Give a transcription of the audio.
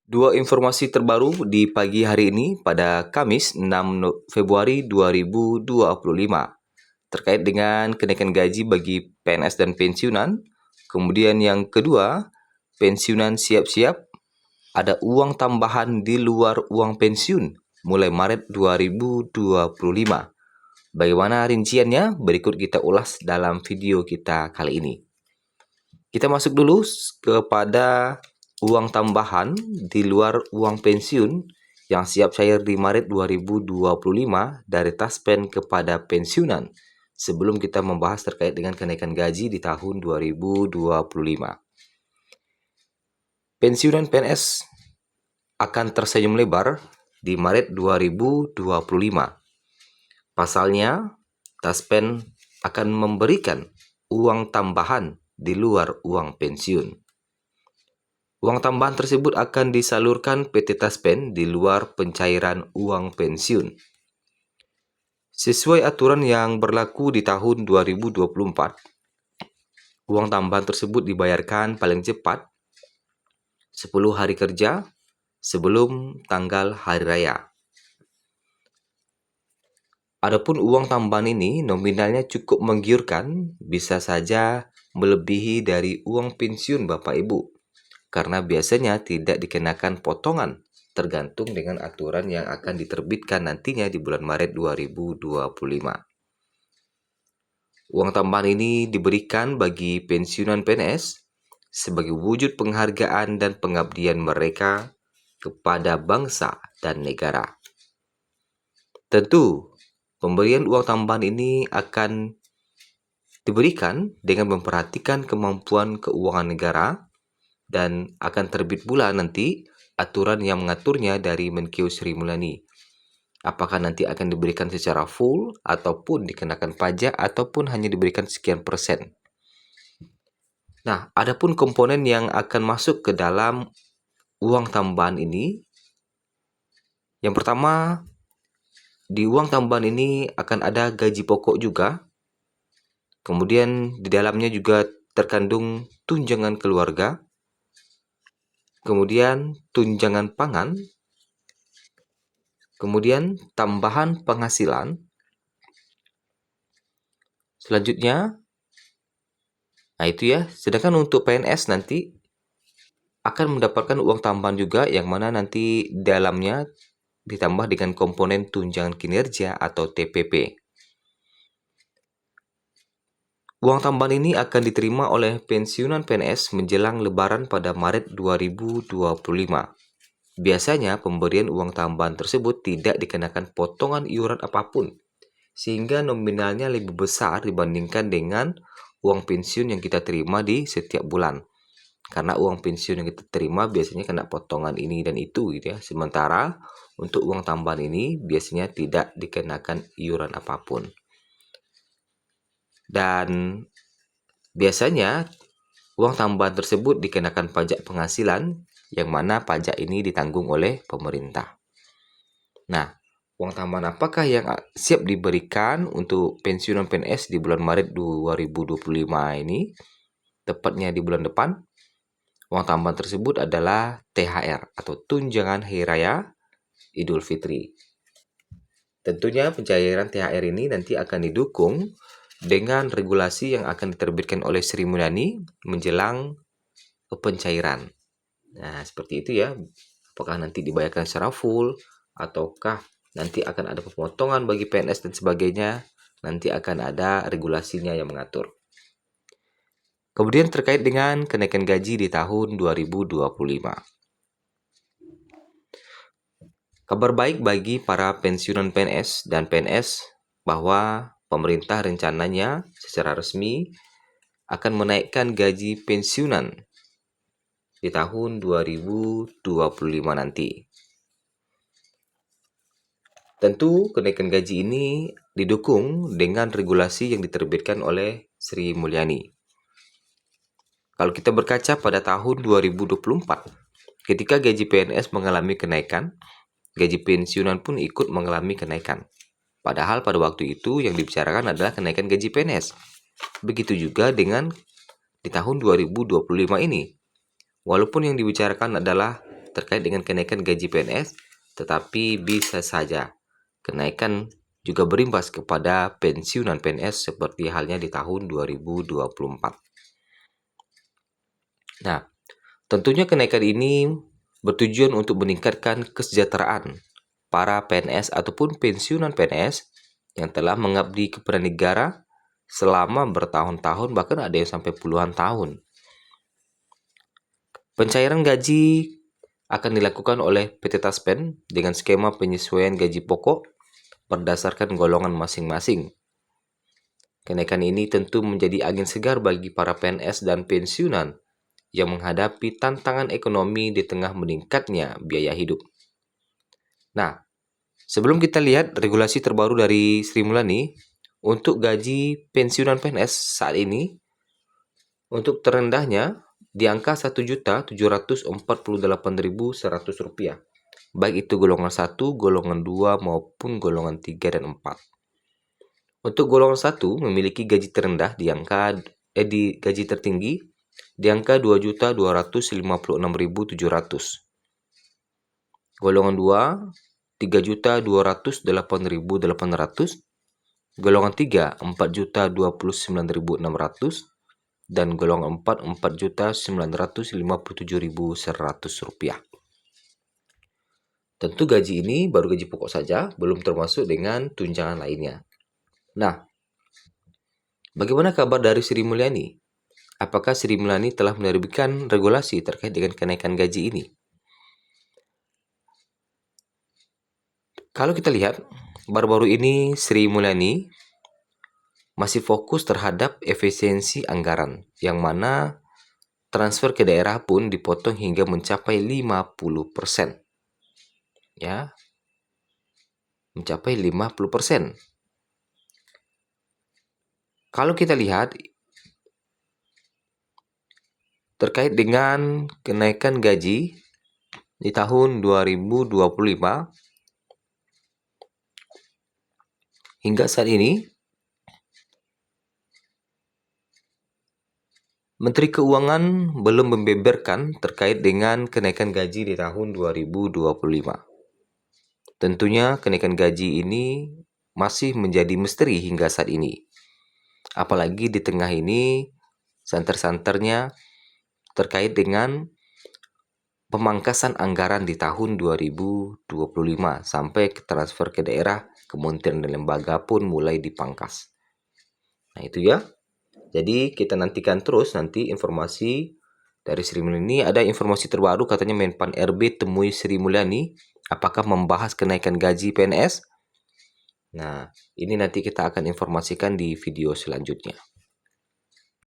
Dua informasi terbaru di pagi hari ini pada Kamis 6 Februari 2025 terkait dengan kenaikan gaji bagi PNS dan pensiunan. Kemudian yang kedua, pensiunan siap-siap, ada uang tambahan di luar uang pensiun mulai Maret 2025. Bagaimana rinciannya? Berikut kita ulas dalam video kita kali ini. Kita masuk dulu kepada uang tambahan di luar uang pensiun yang siap cair di Maret 2025 dari Taspen kepada pensiunan, sebelum kita membahas terkait dengan kenaikan gaji di tahun 2025. Pensiunan PNS akan tersenyum lebar di Maret 2025. Pasalnya, Taspen akan memberikan uang tambahan di luar uang pensiun. Uang tambahan tersebut akan disalurkan PT Taspen di luar pencairan uang pensiun. Sesuai aturan yang berlaku di tahun 2024, uang tambahan tersebut dibayarkan paling cepat 10 hari kerja sebelum tanggal hari raya. Adapun uang tambahan ini nominalnya cukup menggiurkan, bisa saja melebihi dari uang pensiun Bapak Ibu, karena biasanya tidak dikenakan potongan tergantung dengan aturan yang akan diterbitkan nantinya di bulan Maret 2025. Uang tambahan ini diberikan bagi pensiunan PNS sebagai wujud penghargaan dan pengabdian mereka kepada bangsa dan negara. Tentu, pemberian uang tambahan ini akan diberikan dengan memperhatikan kemampuan keuangan negara dan akan terbit pula nanti aturan yang mengaturnya dari Menkeu Sri Mulyani. Apakah nanti akan diberikan secara full ataupun dikenakan pajak ataupun hanya diberikan sekian persen. Nah, adapun komponen yang akan masuk ke dalam uang tambahan ini, yang pertama, di uang tambahan ini akan ada gaji pokok juga. Kemudian di dalamnya juga terkandung tunjangan keluarga, kemudian tunjangan pangan, kemudian tambahan penghasilan. Selanjutnya, nah itu ya, sedangkan untuk PNS nanti akan mendapatkan uang tambahan juga, yang mana nanti dalamnya ditambah dengan komponen tunjangan kinerja atau TPP. Uang tambahan ini akan diterima oleh pensiunan PNS menjelang Lebaran pada Maret 2025. Biasanya pemberian uang tambahan tersebut tidak dikenakan potongan iuran apapun, sehingga nominalnya lebih besar dibandingkan dengan uang pensiun yang kita terima di setiap bulan. Karena uang pensiun yang kita terima biasanya kena potongan ini dan itu gitu ya. Sementara untuk uang tambahan ini biasanya tidak dikenakan iuran apapun. Dan biasanya uang tambahan tersebut dikenakan pajak penghasilan, yang mana pajak ini ditanggung oleh pemerintah. Nah, uang tambahan apakah yang siap diberikan untuk pensiunan PNS di bulan Maret 2025 ini, tepatnya di bulan depan? Uang tambahan tersebut adalah THR atau Tunjangan Hari Raya Idul Fitri. Tentunya pencairan THR ini nanti akan didukung dengan regulasi yang akan diterbitkan oleh Sri Mulyani menjelang pencairan. Nah, seperti itu ya. Apakah nanti dibayarkan secara full ataukah nanti akan ada pemotongan bagi PNS dan sebagainya. Nanti akan ada regulasinya yang mengatur. Kemudian terkait dengan kenaikan gaji di tahun 2025. Kabar baik bagi para pensiunan PNS dan PNS bahwa pemerintah rencananya secara resmi akan menaikkan gaji pensiunan di tahun 2025 nanti. Tentu kenaikan gaji ini didukung dengan regulasi yang diterbitkan oleh Sri Mulyani. Kalau kita berkaca pada tahun 2024, ketika gaji PNS mengalami kenaikan, gaji pensiunan pun ikut mengalami kenaikan. Padahal pada waktu itu yang dibicarakan adalah kenaikan gaji PNS. Begitu juga dengan di tahun 2025 ini. Walaupun yang dibicarakan adalah terkait dengan kenaikan gaji PNS, tetapi bisa saja kenaikan juga berimbas kepada pensiunan PNS seperti halnya di tahun 2024. Nah, tentunya kenaikan ini bertujuan untuk meningkatkan kesejahteraan para PNS ataupun pensiunan PNS yang telah mengabdi kepada negara selama bertahun-tahun, bahkan ada yang sampai puluhan tahun. Pencairan gaji akan dilakukan oleh PT Taspen dengan skema penyesuaian gaji pokok berdasarkan golongan masing-masing. Kenaikan ini tentu menjadi angin segar bagi para PNS dan pensiunan yang menghadapi tantangan ekonomi di tengah meningkatnya biaya hidup. Nah, sebelum kita lihat regulasi terbaru dari Sri Mulyani, untuk gaji pensiunan PNS saat ini, untuk terendahnya di angka Rp1.748.100, baik itu golongan 1, golongan 2, maupun golongan 3 dan 4. Untuk golongan 1 memiliki gaji terendah di gaji tertinggi di angka Rp2.256.700. Golongan 2 Rp3.208.800, golongan 3 Rp4.029.600, dan golongan 4 Rp4.957.100. Tentu gaji ini baru gaji pokok saja, belum termasuk dengan tunjangan lainnya. Nah, bagaimana kabar dari Sri Mulyani? Apakah Sri Mulyani telah menerbitkan regulasi terkait dengan kenaikan gaji ini? Kalau kita lihat, baru-baru ini Sri Mulyani masih fokus terhadap efisiensi anggaran, yang mana transfer ke daerah pun dipotong hingga mencapai 50%. Ya, mencapai 50%. Kalau kita lihat terkait dengan kenaikan gaji di tahun 2025 hingga saat ini, Menteri Keuangan belum membeberkan terkait dengan kenaikan gaji di tahun 2025. Tentunya kenaikan gaji ini masih menjadi misteri hingga saat ini. Apalagi di tengah ini santer-santernya terkait dengan pemangkasan anggaran di tahun 2025 sampai transfer ke daerah, kementerian dan lembaga pun mulai dipangkas. Nah, itu ya. Jadi kita nantikan terus nanti informasi dari Sri Mulyani. Ada informasi terbaru, katanya Menpan RB temui Sri Mulyani, apakah membahas kenaikan gaji PNS? Nah, ini nanti kita akan informasikan di video selanjutnya.